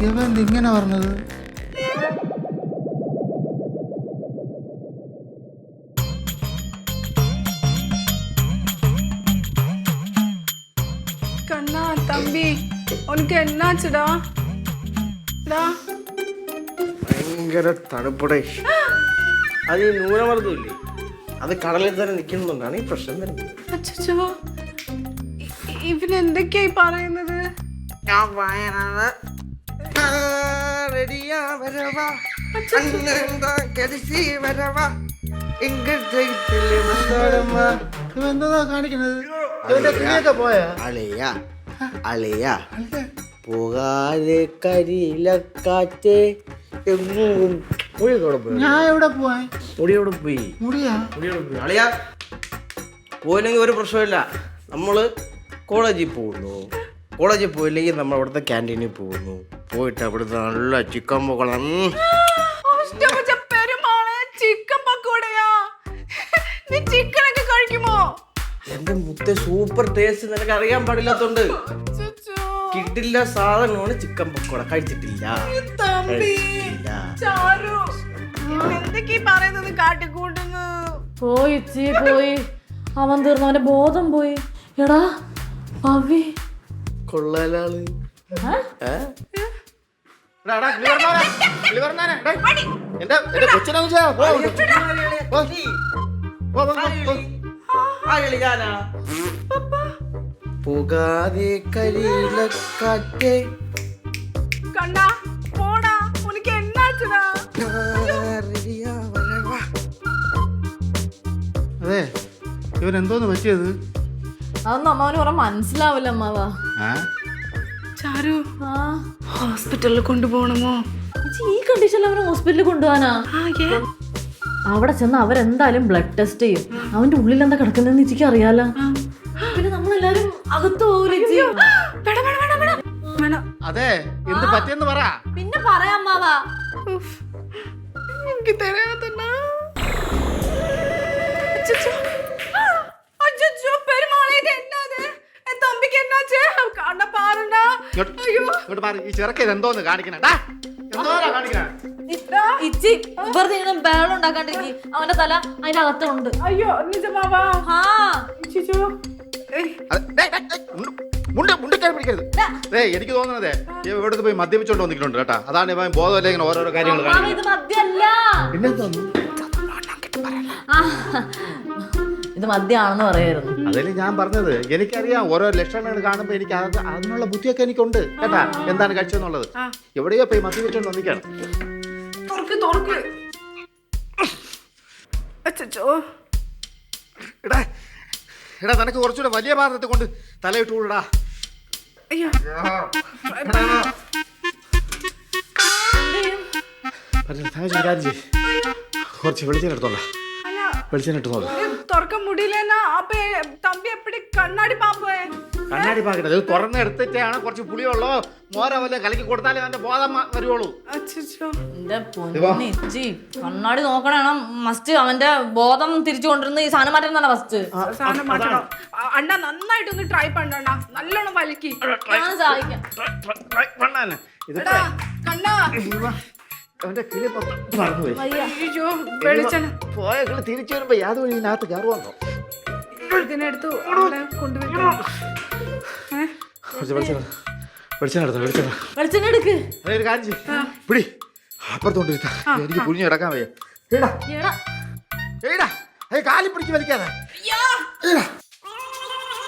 ഇവൻ ഇങ്ങനെ പറഞ്ഞത്? கண்ணா தம்பி உனக்கு என்னாச்சுடா? ഭയങ്കര തണുപ്പടേ. അത് ഈ ന്യൂനമർദ്ദമില്ലേ, അത് കടലിൽ തന്നെ നിൽക്കുന്നതുകൊണ്ടാണ് ഈ പ്രശ്നം വരുന്നത്. അച്ചോ, ഇവൻ എന്തൊക്കെയായി പറയുന്നത്? എന്താ കാണിക്കുന്നത്? ഇവന്റെ തുണിയൊക്കെ പോയാ? അളിയ പോകാതെ കരിയിലക്കാറ്റ് എങ്ങും ഞാൻ എവിടെ പോവാൻ? മുടിയോടെ പോയി. മുടിയാ? അളിയ പോയില്ലെങ്കിൽ ഒരു പ്രശ്നമില്ല. നമ്മള് കോളേജിൽ പോകുന്നു. കോളേജിൽ പോയില്ലെങ്കിൽ നമ്മൾ അവിടുത്തെ ക്യാൻറ്റീനിൽ പോകുന്നു. പോയിട്ട് അവിടുത്തെ നല്ല ചിക്കൻ പൊക്കണം. എന്റെ മുത്ത സൂപ്പർ ടേസ്റ്റ് നിനക്ക് അറിയാൻ പാടില്ലാത്തോണ്ട് കിട്ടില്ല സാധനമാണ് ചിക്കൻ പക്കോട. കഴിച്ചിട്ടില്ല. പോയി പോയി അവൻ തീർന്നു, അവന്റെ ബോധം പോയി. എടാ പവി കൊള്ളാലാള്. പോകാതെ കരിയിലക്കാറ്റേ. കണ്ണാ പോടാ, ഉനക്ക് എന്നാച്ചുടാ? അതെ, ഇവൻ എന്തോന്ന് പറ്റിയത്? അതൊന്നും അമ്മാവന് പറയാൻ മനസ്സിലാവില്ല അമ്മാവാ. ചാരു, ഹോസ്പിറ്റലിൽ കൊണ്ടുപോകണമോ? ഈ കണ്ടീഷനിൽ അവനെ ഹോസ്പിറ്റലിൽ കൊണ്ടുപോകാനാ? അവിടെ ചെന്ന് അവരെന്തായാലും ബ്ലഡ് ടെസ്റ്റ് ചെയ്യും. അവന്റെ ഉള്ളിൽ എന്താ കിടക്കുന്നതെന്ന് എനിക്ക് അറിയാലോ. പിന്നെ നമ്മളെല്ലാരും അകത്ത് പോകൂലേ? അതെ, എന്ത് പറ്റിയെന്ന് പറ. പിന്നെ പറയാം അമ്മാവാ. എനിക്ക് തരാത്തണ്ണാ. ഈ ചെറുക്കൻ എന്തോന്ന് കാണിക്കണ? ഇച്ചി വെറുതെ ഇങ്ങനെ ബഹളം ഉണ്ടാക്കാണ്ടിരിക്കും. അവന്റെ തല അതിന്റെ അകത്തുണ്ട്. അയ്യോ നിജമാവാ? എനിക്ക് തോന്നുന്നതേ ഇവിടുത്തെ പോയി മദ്യപിച്ചോണ്ട് വന്നിട്ടുണ്ട് കേട്ടാ. അതാണ് ഇവൻ ബോധമല്ല ഇങ്ങനെ ഓരോരോ കാര്യങ്ങൾ ഇത് മദ്യമല്ല. ഇത് മദ്യമാണെന്ന് പറയായിരുന്നു. അതല്ലേ ഞാൻ പറഞ്ഞത്. എനിക്കറിയാം ഓരോ ലക്ഷണങ്ങൾ കാണുമ്പോ എനിക്ക് അതിനുള്ള ബുദ്ധിയൊക്കെ എനിക്കുണ്ട് കേട്ടാ, എന്താണ് കഴിച്ചെന്നുള്ളത്. എവിടെയോ പോയി മദ്യപിച്ചോണ്ട് വന്നിക്കാണ്. എടാ നിനക്ക് കുറച്ചുകൂടെ വലിയ പാത്രത്തെ കൊണ്ട് തലയിട്ട് കൂടാ. കുറച്ച് വെളിച്ചെണ്ണ എടുത്തോളാം. വെളിച്ചെണ്ണ എടുത്ത് നോക്കാം. കണ്ണാടി പാക്കട്ടെ. അത് തുറന്നെടുത്തിട്ടാണ് കുറച്ച് പുളിയുള്ളോ മോര പോലെ കലക്കി കൊടുത്താലേ അവന്റെ ബോധം വരുവുള്ളൂ. കണ്ണാടി നോക്കണം മസ്റ്റ്. അവന്റെ ബോധം തിരിച്ചു കൊണ്ടിരുന്ന ഈ സാധനം മാറ്റം ഫസ്റ്റ്. അണ്ണ നന്നായിട്ടൊന്ന് ട്രൈ പണ്ണ, നല്ലോണം വലിക്കി. അവന്റെ കിളി മറന്നുപോയി. പോയ കിളി തിരിച്ചു വരുമ്പോ യാതൊരു ഇതിനകത്ത് കയറുവന്നോ. ഇതിനെടുത്തു വെളിച്ചെണ്ണ എടുക്ക്. ഒരു കാര്യം ചെയ്യ്, പിടി അപ്പുറത്തോണ്ടിരുത്ത. എനിക്ക് കുഞ്ഞു കിടക്കാൻ വയ്യ. കാലി പിടിച്ച് വലിക്കാതെ.